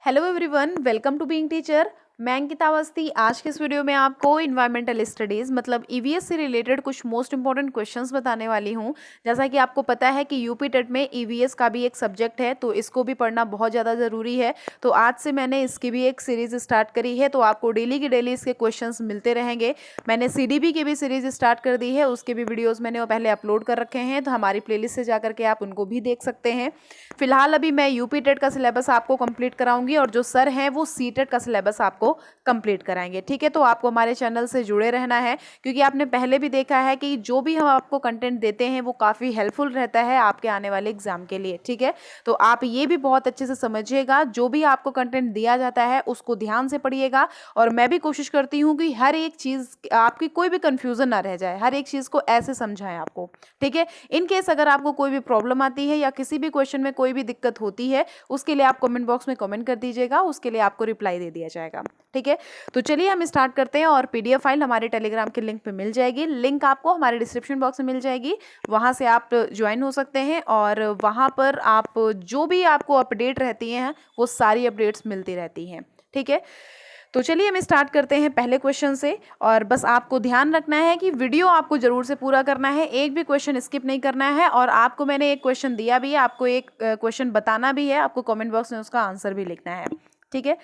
Hello everyone, welcome to being teacher. मैं अंकिता अवस्थी। आज के इस वीडियो में आपको इन्वायरमेंटल स्टडीज़ मतलब ईवीएस से रिलेटेड कुछ मोस्ट इंपॉर्टेंट क्वेश्चंस बताने वाली हूँ। जैसा कि आपको पता है कि यूपी टेट में ईवीएस का भी एक सब्जेक्ट है, तो इसको भी पढ़ना बहुत ज़्यादा ज़रूरी है। तो आज से मैंने इसकी भी एक सीरीज़ स्टार्ट करी है, तो आपको डेली की डेली इसके क्वेश्चंस मिलते रहेंगे। मैंने सीडीबी की भी सीरीज़ स्टार्ट कर दी है, उसके भी वीडियोज़ मैंने वो पहले अपलोड कर रखे हैं, तो हमारी प्लेलिस्ट से जा करके आप उनको भी देख सकते हैं। फिलहाल अभी मैं यूपी टेट का सिलेबस आपको कंप्लीट कराऊंगी और जो सर हैं वो सी टेट का सिलेबस आपको कंप्लीट कराएंगे। ठीक है, तो आपको हमारे चैनल से जुड़े रहना है, क्योंकि आपने पहले भी देखा है कि जो भी हम आपको कंटेंट देते हैं वो काफ़ी हेल्पफुल रहता है आपके आने वाले एग्जाम के लिए। ठीक है, तो आप ये भी बहुत अच्छे से समझिएगा, जो भी आपको कंटेंट दिया जाता है उसको ध्यान से पढ़िएगा। और मैं भी कोशिश करती हूँ कि हर एक चीज़ आपकी कोई भी कंफ्यूजन ना रह जाए, हर एक चीज़ को ऐसे समझाएं आपको। ठीक है, इन केस अगर आपको कोई भी प्रॉब्लम आती है या किसी भी क्वेश्चन में कोई भी दिक्कत होती है, उसके लिए आप कमेंट बॉक्स में कमेंट कर दीजिएगा, उसके लिए आपको रिप्लाई दे दिया जाएगा। ठीक है, तो चलिए हम स्टार्ट करते हैं। और पीडीएफ फाइल हमारे टेलीग्राम के लिंक पे मिल जाएगी, लिंक आपको हमारे डिस्क्रिप्शन बॉक्स में मिल जाएगी, वहां से आप ज्वाइन हो सकते हैं। और वहां पर आप जो भी आपको अपडेट रहती हैं वो सारी अपडेट्स मिलती रहती हैं। ठीक है, तो चलिए हम स्टार्ट करते हैं पहले क्वेश्चन से। और बस आपको ध्यान रखना है कि वीडियो आपको जरूर से पूरा करना है, एक भी क्वेश्चन स्किप नहीं करना है। और आपको मैंने एक क्वेश्चन दिया भी है, आपको एक क्वेश्चन बताना भी है, आपको कमेंट बॉक्स में उसका आंसर भी लिखना है। ठीक है,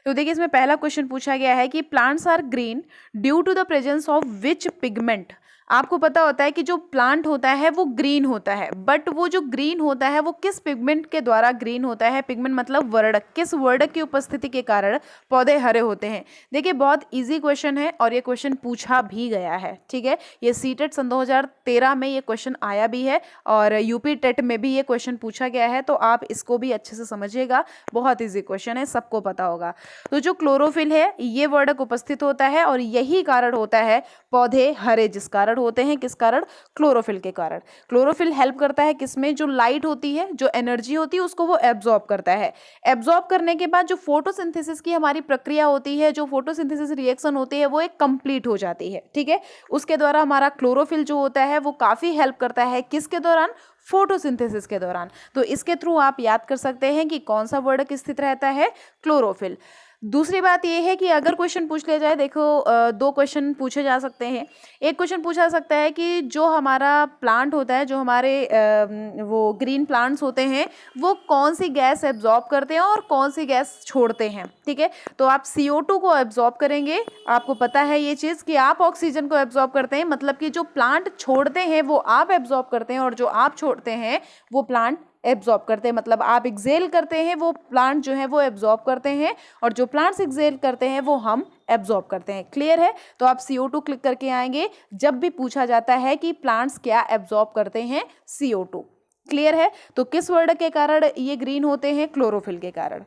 तो देखिए इसमें पहला क्वेश्चन पूछा गया है कि plants are green due to the presence of which pigment. आपको पता होता है कि जो प्लांट होता है वो ग्रीन होता है, बट वो जो ग्रीन होता है वो किस पिगमेंट के द्वारा ग्रीन होता है। पिगमेंट मतलब वर्णक, किस वर्णक की उपस्थिति के कारण पौधे हरे होते हैं। देखिए बहुत इजी क्वेश्चन है और ये क्वेश्चन पूछा भी गया है। ठीक है, ये सीटेट सन 2013 में ये क्वेश्चन आया भी है और यूपी टेट में भी ये क्वेश्चन पूछा गया है, तो आप इसको भी अच्छे से समझिएगा। बहुत इजी क्वेश्चन है, सबको पता होगा। तो जो क्लोरोफिल है ये वर्णक उपस्थित होता है और यही कारण होता है पौधे हरे जिस कारण होते हैं। किस कारण? क्लोरोफिल के कारण। क्लोरोफिल हेल्प करता है किसमें? जो लाइट होती है, जो एनर्जी होती है, उसको वो एब्जॉर्ब करता है। एब्जॉर्ब करने के बाद जो फोटोसिंथेसिस की हमारी प्रक्रिया होती है, जो फोटोसिंथेसिस रिएक्शन होती है, वो एक कंप्लीट हो जाती है। ठीक है, उसके द्वारा हमारा क्लोरोफिल जो होता है वो काफी हेल्प करता है। किसके दौरान? फोटोसिंथेसिस के दौरान। तो इसके थ्रू आप याद कर सकते हैं कि कौन सा वर्णक स्थित रहता है? क्लोरोफिल। दूसरी बात यह है कि अगर क्वेश्चन पूछ लिया जाए, देखो दो क्वेश्चन पूछे जा सकते हैं। एक क्वेश्चन पूछा जा सकता है कि जो हमारा प्लांट होता है, जो हमारे वो ग्रीन प्लांट्स होते हैं, वो कौन सी गैस एब्जॉर्ब करते हैं और कौन सी गैस छोड़ते हैं। ठीक है, तो आप CO2 को एब्जॉर्ब करेंगे। आपको पता है ये चीज़ कि आप ऑक्सीजन को एब्जॉर्ब करते हैं, मतलब कि जो प्लांट छोड़ते हैं वो आप एब्जॉर्ब करते हैं और जो आप छोड़ते हैं वो प्लांट एब्जॉर्ब करते हैं। मतलब आप एक्सेल करते हैं, वो प्लांट जो है वो एब्जॉर्ब करते हैं, और जो प्लांट्स एक्सेल करते हैं वो हम एब्जॉर्ब करते हैं। क्लियर है? तो आप CO2 क्लिक करके आएंगे जब भी पूछा जाता है कि प्लांट्स क्या एब्जॉर्ब करते हैं? CO2। क्लियर है? तो किस वर्णक के कारण ये ग्रीन होते हैं? क्लोरोफिल के कारण।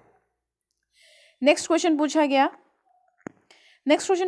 नेक्स्ट क्वेश्चन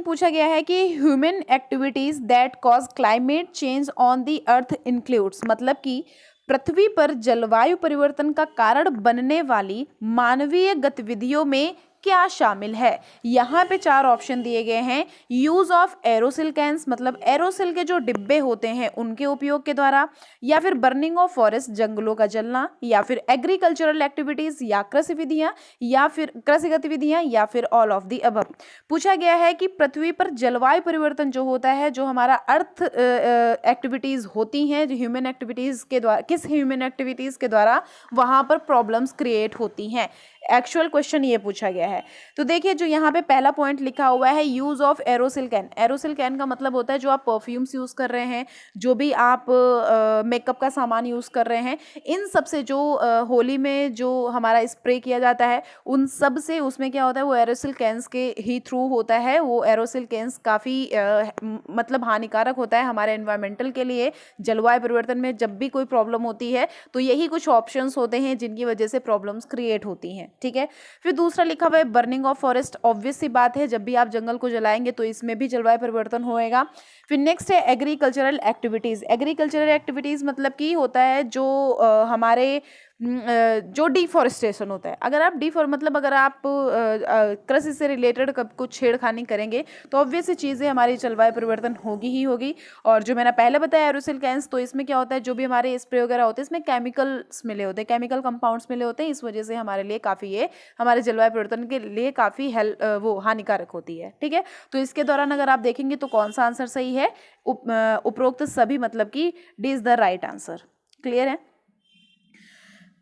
पूछा गया है कि human activities that cause climate change on the earth includes, मतलब कि पृथ्वी पर जलवायु परिवर्तन का कारण बनने वाली मानवीय गतिविधियों में क्या शामिल है। यहाँ पे 4 ऑप्शन दिए गए हैं। यूज ऑफ एरोसिल कैंस, मतलब एरोसिल के जो डिब्बे होते हैं उनके उपयोग के द्वारा, या फिर बर्निंग ऑफ फॉरेस्ट, जंगलों का जलना, या फिर एग्रीकल्चरल एक्टिविटीज या कृषि विधियां, या फिर कृषि गतिविधियां, या फिर ऑल ऑफ द अबव। पूछा गया है कि पृथ्वी पर जलवायु परिवर्तन जो होता है, जो हमारा अर्थ एक्टिविटीज होती हैं, जो ह्यूमन एक्टिविटीज के द्वारा, किस ह्यूमन एक्टिविटीज के द्वारा वहां पर प्रॉब्लम्स क्रिएट होती हैं। एक्चुअल क्वेश्चन ये पूछा गया है। तो देखिए जो यहाँ पे पहला पॉइंट लिखा हुआ है, use of Aerosil can. Aerosil can का मतलब होता है जो आप परफ्यूम्स यूज कर रहे हैं, जो भी आप मेकअप का सामान यूज कर रहे हैं, इन सब से जो होली में जो हमारा स्प्रे किया जाता है, उन सब से उसमें क्या होता है, वो एरोसिल कैंस के ही थ्रू होता है। वो एरोसिल कैंस काफ़ी मतलब हानिकारक होता है हमारे एनवायरमेंटल के लिए। जलवायु परिवर्तन में जब भी कोई प्रॉब्लम होती है तो यही कुछ ऑप्शंस होते हैं जिनकी वजह से प्रॉब्लम्स क्रिएट होती हैं। ठीक है, फिर दूसरा लिखा हुआ है बर्निंग ऑफ फॉरेस्ट। ऑब्वियस सी बात है, जब भी आप जंगल को जलाएंगे तो इसमें भी जलवायु परिवर्तन होएगा। फिर नेक्स्ट है एग्रीकल्चरल एक्टिविटीज़। एग्रीकल्चरल एक्टिविटीज़ मतलब कि होता है जो हमारे जो डिफॉरेस्टेशन होता है, अगर आप मतलब अगर आप कृषि से रिलेटेड कुछ छेड़खानी करेंगे तो ऑब्वियस चीज़ें हमारी जलवायु परिवर्तन होगी ही होगी। और जो मैंने पहले बताया एरोसोल गैस, तो इसमें क्या होता है, जो भी हमारे स्प्रे वगैरह होते हैं इसमें केमिकल्स मिले होते हैं, केमिकल कंपाउंड्स मिले होते हैं, इस वजह से हमारे लिए काफ़ी ये हमारे जलवायु परिवर्तन के लिए काफ़ी वो हानिकारक होती है। ठीक है, तो इसके दौरान अगर आप देखेंगे तो कौन सा आंसर सही है, उपरोक्त सभी, मतलब कि D is the right answer. Clear है।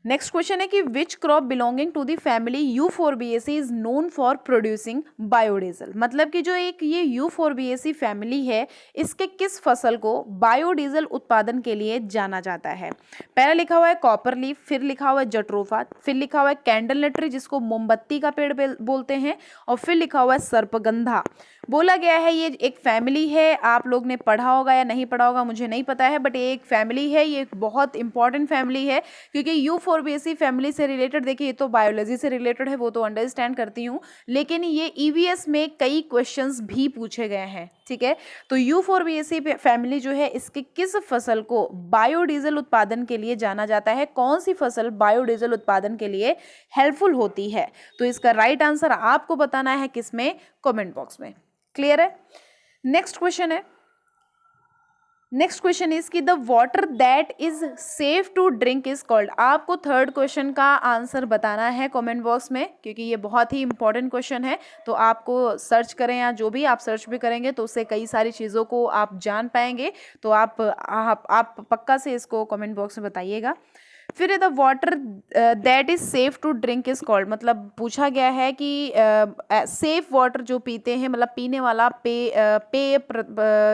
नेक्स्ट क्वेश्चन है कि which crop belonging to the family euphorbiaceae is known for producing biodiesel, मतलब कि जो एक ये यूफोरबिएसी फैमिली है इसके किस फसल को बायोडीजल उत्पादन के लिए जाना जाता है। पहला लिखा हुआ है कॉपर लीफ, फिर लिखा हुआ है जट्रोफा, फिर लिखा हुआ है कैंडल नट्री जिसको मोमबत्ती का पेड़ बोलते हैं, और फिर लिखा हुआ है सर्पगंधा। बोला गया है ये एक फैमिली है, आप लोग ने पढ़ा होगा या नहीं पढ़ा होगा मुझे नहीं पता है, बट ये एक फैमिली है, ये एक बहुत इंपॉर्टेंट फैमिली है, क्योंकि यूफोरबिएसी फैमिली से रिलेटेड, देखिए ये तो बायोलॉजी से रिलेटेड है, वो तो अंडरस्टैंड करती हूँ, लेकिन ये ईवीएस में कई क्वेश्चंस भी पूछे गए हैं। ठीक है, तो यूफोरबिएसी फैमिली जो है इसके किस फसल को बायोडीजल उत्पादन के लिए जाना जाता है, कौन सी फसल बायोडीजल उत्पादन के लिए हेल्पफुल होती है, तो इसका राइट आंसर आपको बताना है किसमें, कमेंट बॉक्स में। क्लियर है। नेक्स्ट क्वेश्चन है, नेक्स्ट क्वेश्चन इज कि the water that is safe to drink is called. आपको थर्ड क्वेश्चन का आंसर बताना है कमेंट बॉक्स में, क्योंकि ये बहुत ही इंपॉर्टेंट क्वेश्चन है, तो आपको सर्च करें या जो भी आप सर्च भी करेंगे तो उससे कई सारी चीज़ों को आप जान पाएंगे, तो आप पक्का से इसको कमेंट बॉक्स में बताइएगा। फिर the water that is safe to drink is called, मतलब पूछा गया है कि सेफ वाटर जो पीते हैं, मतलब पीने वाला पेय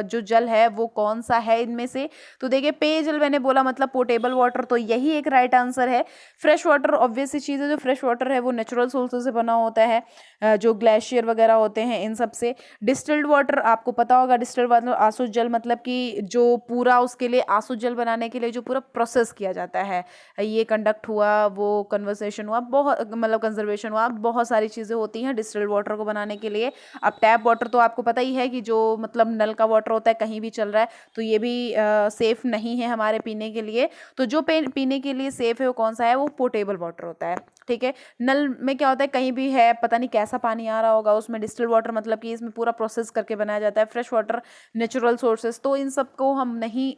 जो जल है वो कौन सा है इनमें से। तो देखिए पेयजल मैंने बोला मतलब पोर्टेबल वाटर, तो यही एक राइट आंसर है। फ्रेश वाटर ऑब्वियस सी चीज़ है, जो फ्रेश वाटर है वो नेचुरल सोर्सेज से बना होता है, जो ग्लेशियर वगैरह होते हैं इन सब से। डिस्टिल्ड वाटर आपको पता होगा, डिस्टिल्ड वाटर आसुत जल, मतलब कि जो पूरा उसके लिए आसुत जल बनाने के लिए जो पूरा प्रोसेस किया जाता है, ये कंडक्ट हुआ, वो कन्वर्सेशन हुआ, बहुत मतलब कंजर्वेशन हुआ, बहुत सारी चीज़ें होती हैं डिस्टिल्ड वाटर को बनाने के लिए। अब टैप वाटर तो आपको पता ही है कि जो मतलब नल का वाटर होता है कहीं भी चल रहा है, तो ये भी सेफ़ नहीं है हमारे पीने के लिए। तो जो पीने के लिए सेफ़ है वो कौन सा है, वो पोर्टेबल वाटर होता है। ठीक है, नल में क्या होता है कहीं भी है पता नहीं कैसा पानी आ रहा होगा, उसमें डिस्टिल्ड वाटर मतलब कि इसमें पूरा प्रोसेस करके बनाया जाता है। फ्रेश वाटर नेचुरल सोर्सेस, तो इन सब को हम नहीं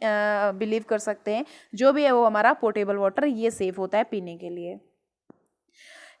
बिलीव कर सकते हैं, जो भी है वो हमारा पोर्टेबल वाटर ये सेफ होता है पीने के लिए।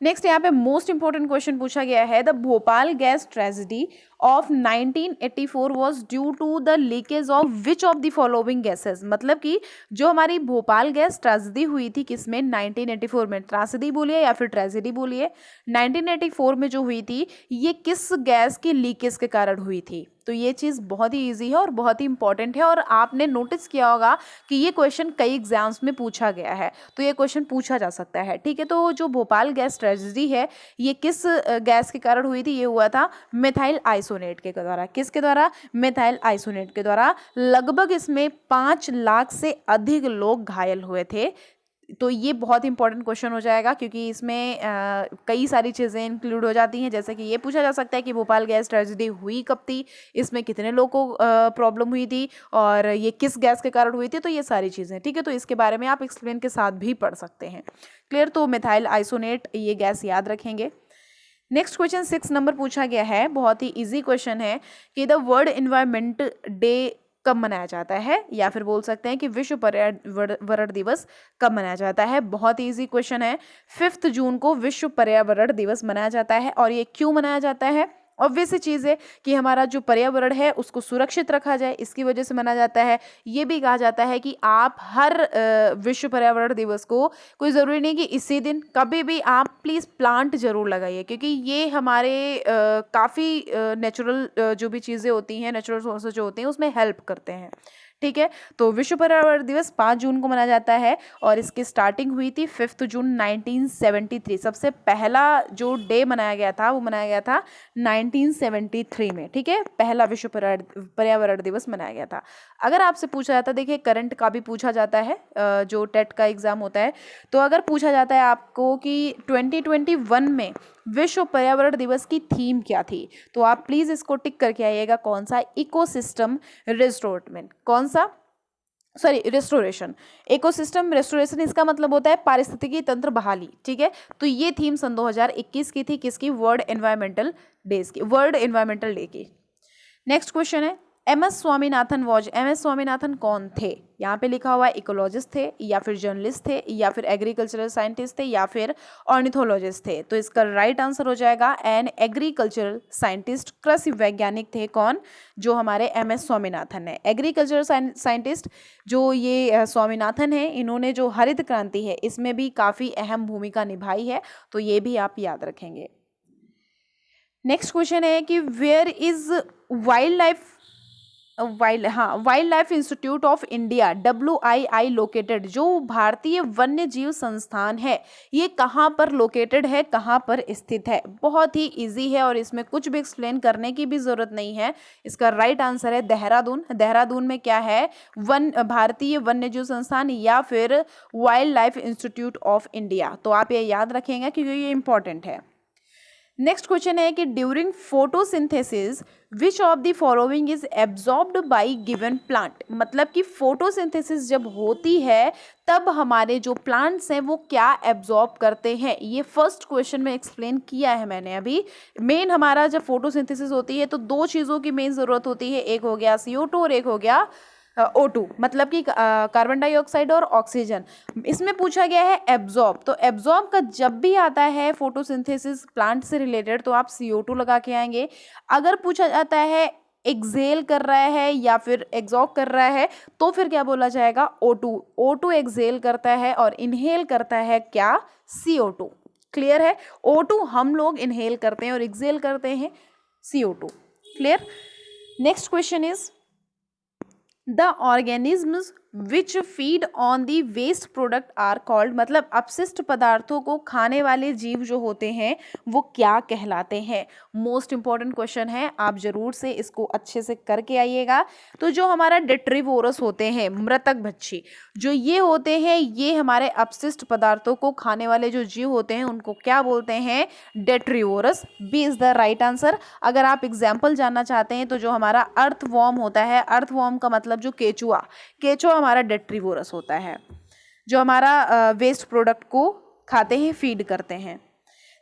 नेक्स्ट यहाँ पे मोस्ट इंपॉर्टेंट क्वेश्चन पूछा गया है, the Bhopal gas tragedy of 1984 was due to the leakage of which of the following gases, मतलब कि जो हमारी भोपाल गैस ट्रेजेडी हुई थी किसमें, 1984 में। ट्रेजेडी बोलिए या फिर ट्रेजेडी बोलिए, 1984 में जो हुई थी ये किस गैस की लीकेज के कारण हुई थी। तो ये चीज़ बहुत ही इजी है और बहुत ही इंपॉर्टेंट है, और आपने नोटिस किया होगा कि ये क्वेश्चन कई एग्जाम्स में पूछा गया है, तो ये क्वेश्चन पूछा जा सकता है। ठीक है, तो जो भोपाल गैस ट्रेजेडी है ये किस गैस के कारण हुई थी, ये हुआ था मिथाइल आइसोनेट के द्वारा। किसके द्वारा, मिथाइल आइसोनेट के द्वारा। लगभग इसमें 5 लाख से अधिक लोग घायल हुए थे। तो ये बहुत इंपॉर्टेंट क्वेश्चन हो जाएगा, क्योंकि इसमें कई सारी चीज़ें इंक्लूड हो जाती हैं, जैसे कि ये पूछा जा सकता है कि भोपाल गैस ट्रेजेडी हुई कब थी, इसमें कितने लोगों को प्रॉब्लम हुई थी, और ये किस गैस के कारण हुई थी, तो ये सारी चीज़ें। ठीक है, तो इसके बारे में आप एक्सप्लेन के साथ भी पढ़ सकते हैं। क्लियर, तो मिथाइल आइसोनेट ये गैस याद रखेंगे। नेक्स्ट क्वेश्चन 6 नंबर पूछा गया है, बहुत ही इजी क्वेश्चन है कि द वर्ल्ड एनवायरनमेंट डे कब मनाया जाता है, या फिर बोल सकते हैं कि विश्व पर्यावरण दिवस कब मनाया जाता है। बहुत ही इजी क्वेश्चन है, 5 जून को विश्व पर्यावरण दिवस मनाया जाता है। और ये क्यों मनाया जाता है, ऑब्वियस सी चीज़ है कि हमारा जो पर्यावरण है उसको सुरक्षित रखा जाए, इसकी वजह से मनाया जाता है। ये भी कहा जाता है कि आप हर विश्व पर्यावरण दिवस को, कोई ज़रूरी नहीं कि इसी दिन, कभी भी आप प्लीज़ प्लांट ज़रूर लगाइए, क्योंकि ये हमारे काफ़ी नेचुरल जो भी चीज़ें होती हैं, नेचुरल सोर्सेज जो होते हैं उसमें हेल्प करते हैं। ठीक है, तो विश्व पर्यावरण दिवस 5 जून को मनाया जाता है, और इसकी स्टार्टिंग हुई थी 5 जून 1973। सबसे पहला जो डे मनाया गया था वो मनाया गया था 1973 में। ठीक है, पहला विश्व पर्यावरण दिवस मनाया गया था। अगर आपसे पूछा जाता है, देखिए करंट का भी पूछा जाता है, जो टेट का एग्ज़ाम होता है, तो अगर पूछा जाता है आपको कि 2021 में विश्व पर्यावरण दिवस की थीम क्या थी, तो आप प्लीज़ इसको टिक करके आइएगा, कौन सा, इकोसिस्टम रिस्टोरमेंट। कौन सा, सॉरी, रेस्टोरेशन, इकोसिस्टम रेस्टोरेशन, इसका मतलब होता है पारिस्थितिकी तंत्र बहाली, ठीक है। तो ये थीम सन 2021 की थी, किसकी, वर्ल्ड एनवायरमेंटल डे की। नेक्स्ट क्वेश्चन है, एम एस स्वामीनाथन कौन थे? यहाँ पे लिखा हुआ है इकोलॉजिस्ट थे, या फिर जर्नलिस्ट थे, या फिर एग्रीकल्चरल साइंटिस्ट थे, या फिर ऑर्निथोलॉजिस्ट थे। तो इसका राइट आंसर हो जाएगा एन एग्रीकल्चरल साइंटिस्ट, कृषि वैज्ञानिक थे। कौन? जो हमारे एम एस स्वामीनाथन है, एग्रीकल्चरल साइंटिस्ट। जो ये स्वामीनाथन है, इन्होंने जो हरित क्रांति है इसमें भी काफ़ी अहम भूमिका निभाई है, तो ये भी आप याद रखेंगे। नेक्स्ट क्वेश्चन है कि where is wildlife institute of India WII located? जो भारतीय वन्य जीव संस्थान है ये कहाँ पर लोकेटेड है, कहाँ पर स्थित है? बहुत ही इजी है और इसमें कुछ भी एक्सप्लेन करने की भी जरूरत नहीं है। इसका राइट आंसर है देहरादून। देहरादून में क्या है? भारतीय वन्य जीव संस्थान या फिर wild life institute of India. तो आप ये याद रखेंगे क्योंकि ये इंपॉर्टेंट है। नेक्स्ट क्वेश्चन है कि during photosynthesis which of the following is absorbed bye given plant? मतलब कि फोटोसिंथेसिस जब होती है तब हमारे जो प्लांट्स हैं वो क्या एब्जॉर्ब करते हैं? ये फर्स्ट क्वेश्चन में एक्सप्लेन किया है मैंने अभी। मेन हमारा जब फोटोसिंथेसिस होती है तो दो चीज़ों की मेन ज़रूरत होती है, एक हो गया CO2 और एक हो गया O2, मतलब कि कार्बन डाइऑक्साइड और ऑक्सीजन। इसमें पूछा गया है एब्जॉर्ब, तो एब्जॉर्ब का जब भी आता है फोटोसिंथेसिस प्लांट से रिलेटेड तो आप CO2 लगा के आएंगे। अगर पूछा जाता है एक्सेल कर रहा है या फिर एग्जॉर्ब कर रहा है तो फिर क्या बोला जाएगा? O2 एक्सेल करता है और इनहेल करता है क्या? CO2। क्लियर है? O2 हम लोग इनहेल करते हैं और एक्सेल करते हैं CO2। Clear? Next question is the organisms which feed on the waste product are called? मतलब अपशिष्ट पदार्थों को खाने वाले जीव जो होते हैं वो क्या कहलाते हैं? मोस्ट इंपॉर्टेंट क्वेश्चन है, आप जरूर से इसको अच्छे से करके आइएगा। तो जो हमारा डेट्रीवोरस होते हैं, मृतक भक्षी जो ये होते हैं, ये हमारे अपशिष्ट पदार्थों को खाने वाले जो जीव होते हैं उनको क्या बोलते हैं? Detritivores. B is the right answer. अगर आप एग्जाम्पल जानना चाहते हैं तो जो हमारा अर्थवॉर्म होता है, अर्थवॉर्म का मतलब जो केचुआ हमारा डेट्रीवोरस होता है, जो हमारा वेस्ट प्रोडक्ट को खाते हैं, फीड करते हैं।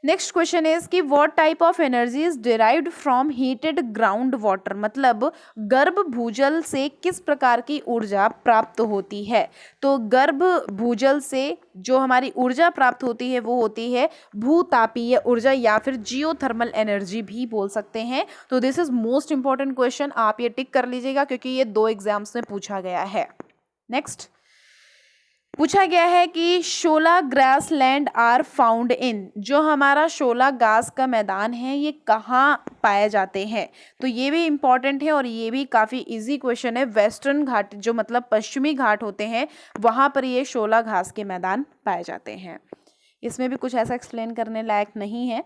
नेक्स्ट क्वेश्चन इज कि what type of energy is derived from heated ground water? मतलब गर्भ भूजल से किस प्रकार की ऊर्जा प्राप्त होती है? तो गर्भ भूजल से जो हमारी ऊर्जा प्राप्त होती है वो होती है भूतापीय ऊर्जा या फिर जियोथर्मल एनर्जी भी बोल सकते हैं। तो this is most important question, आप ये टिक कर लीजिएगा क्योंकि ये 2 एग्जाम्स में पूछा गया है। नेक्स्ट पूछा गया है कि shola grassland are found in? जो हमारा शोला घास का मैदान है ये कहाँ पाए जाते हैं? तो ये भी इम्पॉर्टेंट है और ये भी काफ़ी इजी क्वेश्चन है। वेस्टर्न घाट जो मतलब पश्चिमी घाट होते हैं वहाँ पर ये शोला घास के मैदान पाए जाते हैं। इसमें भी कुछ ऐसा एक्सप्लेन करने लायक नहीं है।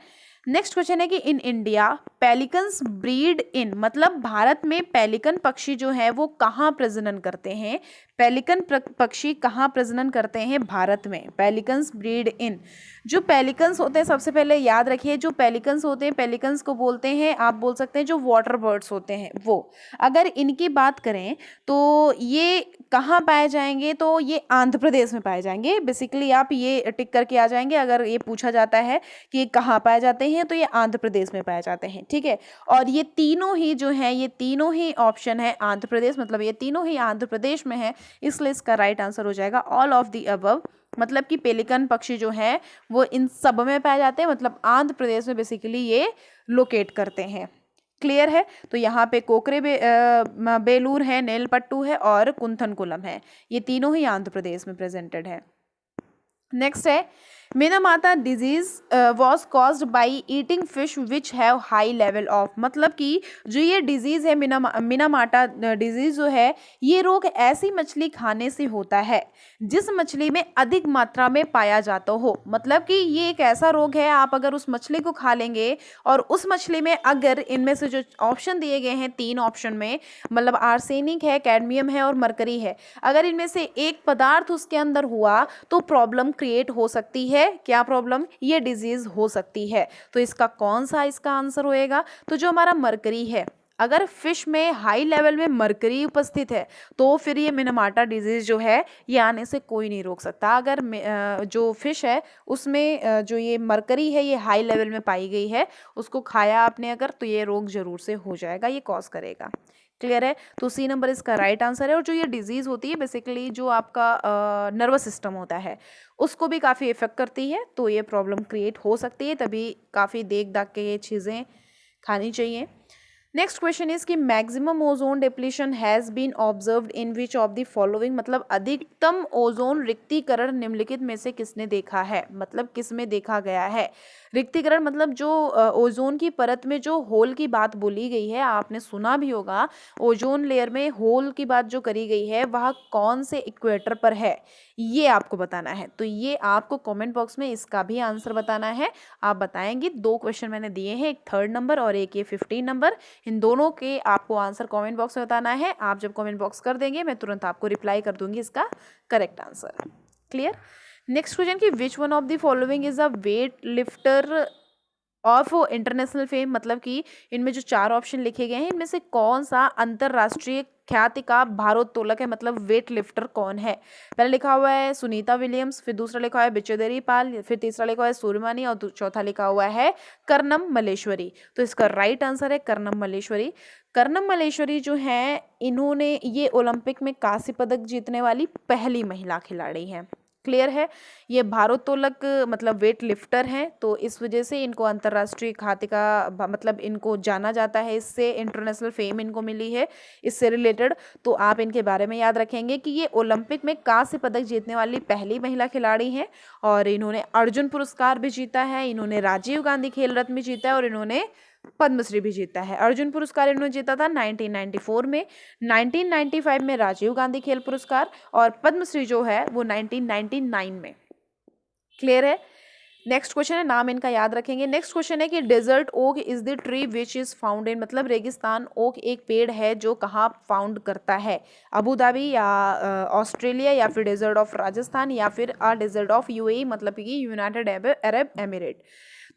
नेक्स्ट क्वेश्चन है कि इन इंडिया पेलिकन्स ब्रीड इन? मतलब भारत में पेलिकन पक्षी जो है वो कहाँ प्रजनन करते हैं? पेलिकन पक्षी कहाँ प्रजनन करते हैं? भारत में। पेलिकन्स ब्रीड इन। जो पेलिकन्स होते हैं, सबसे पहले याद रखिए, जो पेलिकन्स होते हैं, पेलिकन्स को बोलते हैं, आप बोल सकते हैं जो वाटर बर्ड्स होते हैं वो। अगर इनकी बात करें तो ये कहाँ पाए जाएंगे? तो ये आंध्र प्रदेश में पाए जाएंगे। बेसिकली आप ये टिक करके आ जाएंगे अगर ये पूछा जाता है कि ये कहाँ पाए जाते हैं तो ये आंध्र प्रदेश में पाए जाते हैं, ठीक है। और ये तीनों ही जो है, ये तीनों ही ऑप्शन है आंध्र प्रदेश, मतलब ये तीनों ही आंध्र प्रदेश में है, इसलिए इसका राइट आंसर हो जाएगा ऑल ऑफ द अबव। मतलब कि पेलिकन पक्षी जो है वो इन सब में पाए जाते हैं, मतलब आंध्र प्रदेश में बेसिकली ये लोकेट करते हैं। क्लियर है? तो यहाँ पे बेलूर है, नेलपट्टू है और कुंथनकुलम है, ये तीनों ही आंध्र प्रदेश में प्रेजेंटेड है। नेक्स्ट है मिनामाता disease was caused by eating fish which have high level of? मतलब कि जो ये डिजीज़ है मिनामाटा डिजीज़ जो है ये रोग ऐसी मछली खाने से होता है जिस मछली में अधिक मात्रा में पाया जाता हो। मतलब कि ये एक ऐसा रोग है, आप अगर उस मछली को खा लेंगे और उस मछली में अगर इनमें से जो ऑप्शन दिए गए हैं 3 ऑप्शन में, मतलब आर्सेनिक है, कैडमियम है और मरकरी है, अगर इनमें से एक पदार्थ उसके अंदर हुआ तो प्रॉब्लम क्रिएट हो सकती है। क्या प्रॉब्लम? ये डिजीज हो सकती है। तो इसका कौन सा इसका आंसर होएगा? तो जो हमारा मरकरी है, अगर फिश में हाई लेवल में मरकरी उपस्थित है तो फिर ये मिनामाटा डिजीज़ जो है ये आने से कोई नहीं रोक सकता। अगर जो फिश है उसमें जो ये मरकरी है ये हाई लेवल में पाई गई है, उसको खाया आपने अगर, तो ये रोग जरूर से हो जाएगा, ये कॉज करेगा। क्लियर है? तो सी नंबर इसका राइट आंसर है। और जो ये डिजीज़ होती है बेसिकली जो आपका नर्वस सिस्टम होता है उसको भी काफ़ी इफेक्ट करती है, तो ये प्रॉब्लम क्रिएट हो सकती है, तभी काफ़ी देख दाख के ये चीज़ें खानी चाहिए। नेक्स्ट क्वेश्चन इज कि maximum ozone depletion has been observed in which of the following, मतलब अधिकतम ओजोन रिक्तीकरण निम्नलिखित में से किसने देखा है, मतलब किस में देखा गया है। रिक्तीकरण मतलब जो ओजोन की परत में जो होल की बात बोली गई है, आपने सुना भी होगा ओजोन लेयर में होल की बात जो करी गई है वह कौन से इक्वेटर पर है, ये आपको बताना है। तो ये आपको कमेंट बॉक्स में इसका भी आंसर बताना है। आप बताएंगे, 2 क्वेश्चन मैंने दिए हैं, एक 3rd नंबर और एक ये 15 नंबर, इन दोनों के आपको आंसर कमेंट बॉक्स में बताना है। आप जब कमेंट बॉक्स कर देंगे मैं तुरंत आपको रिप्लाई कर दूंगी इसका correct answer. Clear? Next question कि which one of the following is a weightlifter of international fame, मतलब कि इनमें जो 4 ऑप्शन लिखे गए हैं इनमें से कौन सा अंतरराष्ट्रीय ख्याति का भारोत्तोलक है, मतलब वेट लिफ्टर कौन है। पहले लिखा हुआ है सुनीता विलियम्स, फिर दूसरा लिखा हुआ है बिचोदेरी पाल, फिर तीसरा लिखा हुआ है सूर्यमानी और चौथा लिखा हुआ है कर्नम मल्लेश्वरी। तो इसका राइट आंसर है कर्नम मल्लेश्वरी। कर्नम मल्लेश्वरी जो है इन्होंने ये ओलंपिक में कांस्य पदक जीतने वाली पहली महिला खिलाड़ी हैं। क्लियर है? ये भारोत्तोलक मतलब वेट लिफ्टर हैं, तो इस वजह से इनको अंतर्राष्ट्रीय ख्याति का मतलब इनको जाना जाता है, इससे इंटरनेशनल फेम इनको मिली है इससे रिलेटेड। तो आप इनके बारे में याद रखेंगे कि ये ओलंपिक में कांस्य पदक जीतने वाली पहली महिला खिलाड़ी हैं और इन्होंने अर्जुन पुरस्कार भी जीता है, इन्होंने राजीव गांधी खेल रत्न भी जीता है और इन्होंने पद्मश्री भी जीता है। अर्जुन पुरस्कार इन्होंने जीता था 1994 में, 1995 में राजीव गांधी खेल पुरस्कार और पद्मश्री जो है वो 1999 में। क्लियर है? नेक्स्ट क्वेश्चन है, नाम इनका याद रखेंगे। नेक्स्ट क्वेश्चन है कि desert oak is the tree which is found in, मतलब रेगिस्तान ओक एक पेड़ है जो कहाँ फाउंड करता है, अबू धाबी या ऑस्ट्रेलिया या फिर डेजर्ट ऑफ राजस्थान या फिर डेजर्ट ऑफ यूएई, मतलब कि यूनाइटेड अरब एमिरेट।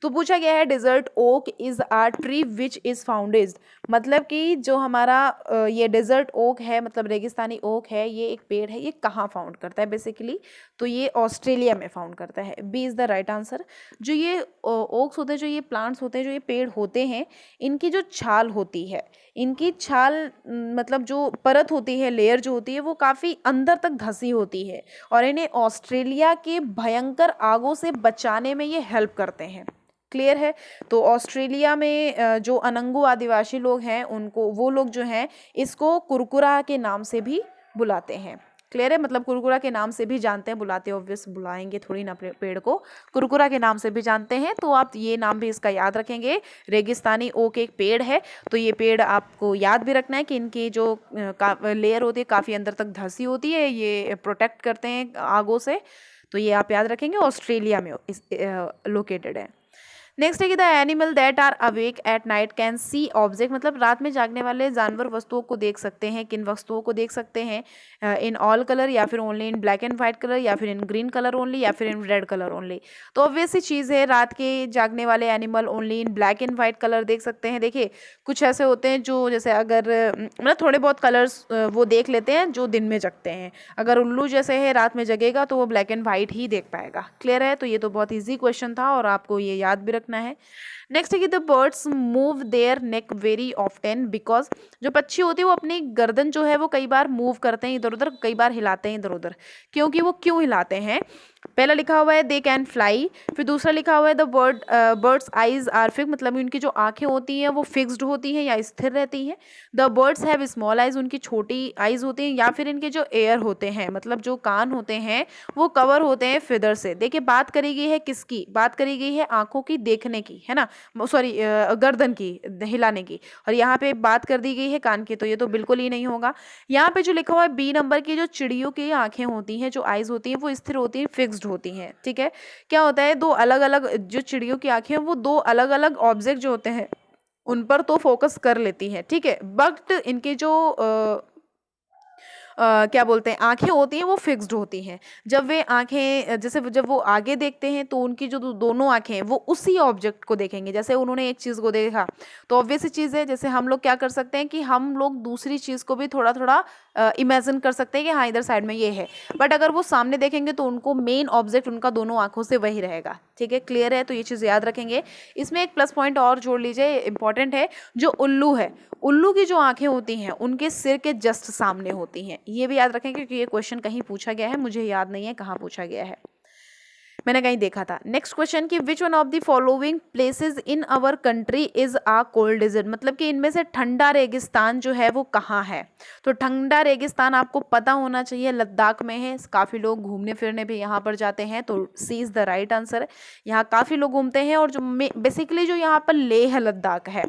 तो पूछा गया है desert oak is a tree which is founded, मतलब कि जो हमारा ये डेजर्ट ओक है मतलब रेगिस्तानी ओक है, ये एक पेड़ है, ये कहाँ फाउंड करता है बेसिकली, तो ये ऑस्ट्रेलिया में फाउंड करता है। B is the right answer. जो ये ओक्स होते हैं, जो ये प्लांट्स होते हैं, जो ये पेड़ होते हैं, इनकी जो छाल होती है, इनकी छाल मतलब जो परत होती है, लेयर जो होती है, वो काफ़ी अंदर तक धंसी होती है और इन्हें ऑस्ट्रेलिया के भयंकर आगों से बचाने में ये हेल्प करते हैं। क्लियर है? तो ऑस्ट्रेलिया में जो अनंगो आदिवासी लोग हैं उनको, वो लोग जो हैं इसको कुरकुरा के नाम से भी बुलाते हैं। क्लियर है? मतलब कुरकुरा के नाम से भी जानते हैं, बुलाते हैं, ऑब्वियस बुलाएंगे थोड़ी ना पेड़ को, कुरकुरा के नाम से भी जानते हैं, तो आप ये नाम भी इसका याद रखेंगे। रेगिस्तानी ओक एक पेड़ है, तो ये पेड़ आपको याद भी रखना है कि इनकी जो लेयर होती है काफ़ी अंदर तक धंसी होती है, ये प्रोटेक्ट करते हैं आगों से, तो ये आप याद रखेंगे, ऑस्ट्रेलिया में लोकेटेड है। नेक्स्ट है कि the animal that are awake at night can see object, मतलब रात में जागने वाले जानवर वस्तुओं को देख सकते हैं, किन वस्तुओं को देख सकते हैं, इन ऑल कलर या फिर only in black and white colour या फिर इन ग्रीन कलर ओनली या फिर इन रेड कलर ओनली। तो ऑब्वियस सी चीज़ है, रात के जागने वाले animal only in black and white colour देख सकते हैं। देखिए कुछ ऐसे होते हैं जो जैसे अगर मतलब थोड़े बहुत कलर्स वो देख लेते हैं जो दिन में जगते हैं, अगर उल्लू जैसे है रात में जगेगा तो वो ब्लैक एंड वाइट ही देख पाएगा। क्लियर है? तो ये तो बहुत ईजी क्वेश्चन था और आपको ये याद भी रखना है। नेक्स्ट है कि the birds move their neck very often because, जो पक्षी होते हैं वो अपनी गर्दन जो है वो कई बार मूव करते हैं इधर उधर, कई बार हिलाते हैं इधर उधर, क्योंकि वो क्यों हिलाते हैं। पहला लिखा हुआ है दे कैन फ्लाई, फिर दूसरा लिखा हुआ है the birds eyes are fix, मतलब उनकी जो आंखें होती हैं वो फिक्स्ड होती हैं या स्थिर रहती हैं। The birds have small eyes, उनकी छोटी आइज होती हैं, या फिर इनके जो एयर होते हैं मतलब जो कान होते हैं वो कवर होते हैं फिदर से। देखिए बात करी गई है किसकी, बात करी गई है आंखों की देखने की, है ना, सॉरी गर्दन की हिलाने की, और यहाँ पे बात कर दी गई है कान की, तो ये तो बिल्कुल ही नहीं होगा। यहाँ पे जो लिखा हुआ है बी नंबर की, जो चिड़ियों की आंखें होती हैं, जो आइज होती हैं वो स्थिर होती हैं, फिक्स्ड होती हैं। ठीक है? क्या होता है, दो अलग अलग जो चिड़ियों की आंखें हैं वो दो अलग अलग ऑब्जेक्ट जो होते हैं उन पर तो फोकस कर लेती हैं, ठीक है, बट इनके जो क्या बोलते हैं, आँखें होती हैं वो फिक्स्ड होती हैं। जब वे आँखें जैसे जब वो आगे देखते हैं तो उनकी जो दोनों आँखें हैं वो उसी ऑब्जेक्ट को देखेंगे। जैसे उन्होंने एक चीज़ को देखा तो ऑब्वियस सी चीज़ है, जैसे हम लोग क्या कर सकते हैं कि हम लोग दूसरी चीज़ को भी थोड़ा-थोड़ा इमेजिन कर सकते हैं कि हाँ, इधर साइड में ये है। बट अगर वो सामने देखेंगे तो उनको मेन ऑब्जेक्ट उनका दोनों आँखों से वही रहेगा। ठीक है, क्लियर है? तो ये चीज़ याद रखेंगे। इसमें एक प्लस पॉइंट और जोड़ लीजिए, इम्पोर्टेंट है। जो उल्लू है, उल्लू की जो आँखें होती हैं उनके सिर के जस्ट सामने होती हैं। ये भी याद रखें क्योंकि ये क्वेश्चन कहीं पूछा गया है, मुझे याद नहीं है कहाँ पूछा गया है, मैंने कहीं देखा था। नेक्स्ट क्वेश्चन कि which one of the following places in our country is a cold desert, मतलब कि इनमें से ठंडा रेगिस्तान जो है वो कहाँ है। तो ठंडा रेगिस्तान आपको पता होना चाहिए, लद्दाख में है। काफ़ी लोग घूमने फिरने भी यहाँ पर जाते हैं, तो सी इज़ द राइट आंसर। यहाँ काफ़ी लोग घूमते हैं और जो बेसिकली जो यहाँ पर लेह लद्दाख है,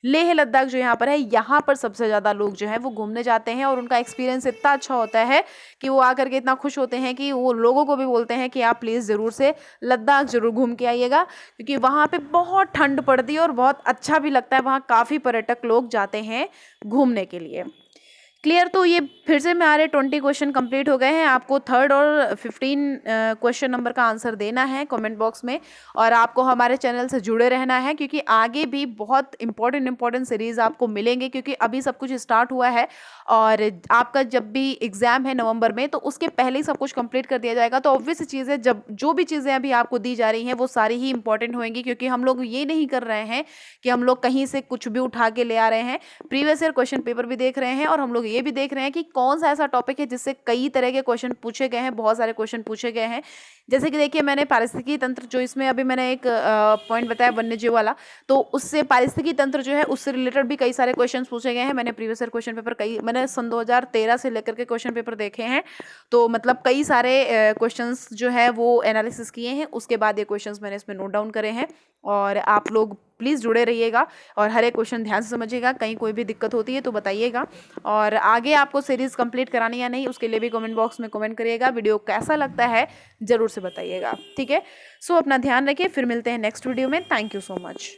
लेह लद्दाख जो यहाँ पर है, यहाँ पर सबसे ज़्यादा लोग जो हैं वो घूमने जाते हैं और उनका एक्सपीरियंस इतना अच्छा होता है कि वो आकर के इतना खुश होते हैं कि वो लोगों को भी बोलते हैं कि आप प्लीज़ ज़रूर से लद्दाख ज़रूर घूम के आइएगा, क्योंकि वहाँ पे बहुत ठंड पड़ती है और बहुत अच्छा भी लगता है। वहाँ काफ़ी पर्यटक लोग जाते हैं घूमने के लिए। क्लियर? तो ये फिर से हमारे 20 क्वेश्चन कंप्लीट हो गए हैं। आपको 3rd और 15 क्वेश्चन नंबर का आंसर देना है कमेंट बॉक्स में, और आपको हमारे चैनल से जुड़े रहना है क्योंकि आगे भी बहुत इंपॉर्टेंट सीरीज़ आपको मिलेंगे, क्योंकि अभी सब कुछ स्टार्ट हुआ है और आपका जब भी एग्ज़ाम है नवंबर में तो उसके पहले ही सब कुछ कंप्लीट कर दिया जाएगा। तो ऑब्वियस चीज़ है, जब जो भी चीज़ें अभी आपको दी जा रही हैं वो सारी ही इंपॉर्टेंट होंगी, क्योंकि हम लोग ये नहीं कर रहे हैं कि हम लोग कहीं से कुछ भी उठा के ले आ रहे हैं। प्रीवियस ईयर क्वेश्चन पेपर भी देख रहे हैं और हम लोग ये भी देख रहे हैं कि कौन सा ऐसा टॉपिक है जिससे कई तरह के क्वेश्चन पूछे गए हैं, बहुत सारे क्वेश्चन पूछे गए हैं। जैसे कि देखिए, मैंने पारिस्थितिकी तंत्र, जो इसमें अभी मैंने एक पॉइंट बताया वन्यजीव वाला, तो उससे पारिस्थितिकी तंत्र जो है उससे रिलेटेड भी कई सारे क्वेश्चंस पूछे गए हैं। मैंने प्रीवियस ईयर क्वेश्चन पेपर मैंने सन 2013 से लेकर के क्वेश्चन पेपर देखे हैं, तो मतलब कई सारे क्वेश्चंस जो है वो एनालिसिस किए हैं, उसके बाद ये क्वेश्चंस मैंने इसमें नोट डाउन करे हैं। और आप लोग प्लीज़ जुड़े रहिएगा और हर एक क्वेश्चन ध्यान से समझिएगा। कहीं कोई भी दिक्कत होती है तो बताइएगा, और आगे आपको सीरीज़ कंप्लीट करानी या नहीं उसके लिए भी कमेंट बॉक्स में कमेंट करिएगा। वीडियो कैसा लगता है ज़रूर से बताइएगा, ठीक है। सो अपना ध्यान रखिए, फिर मिलते हैं नेक्स्ट वीडियो में। Thank you so much.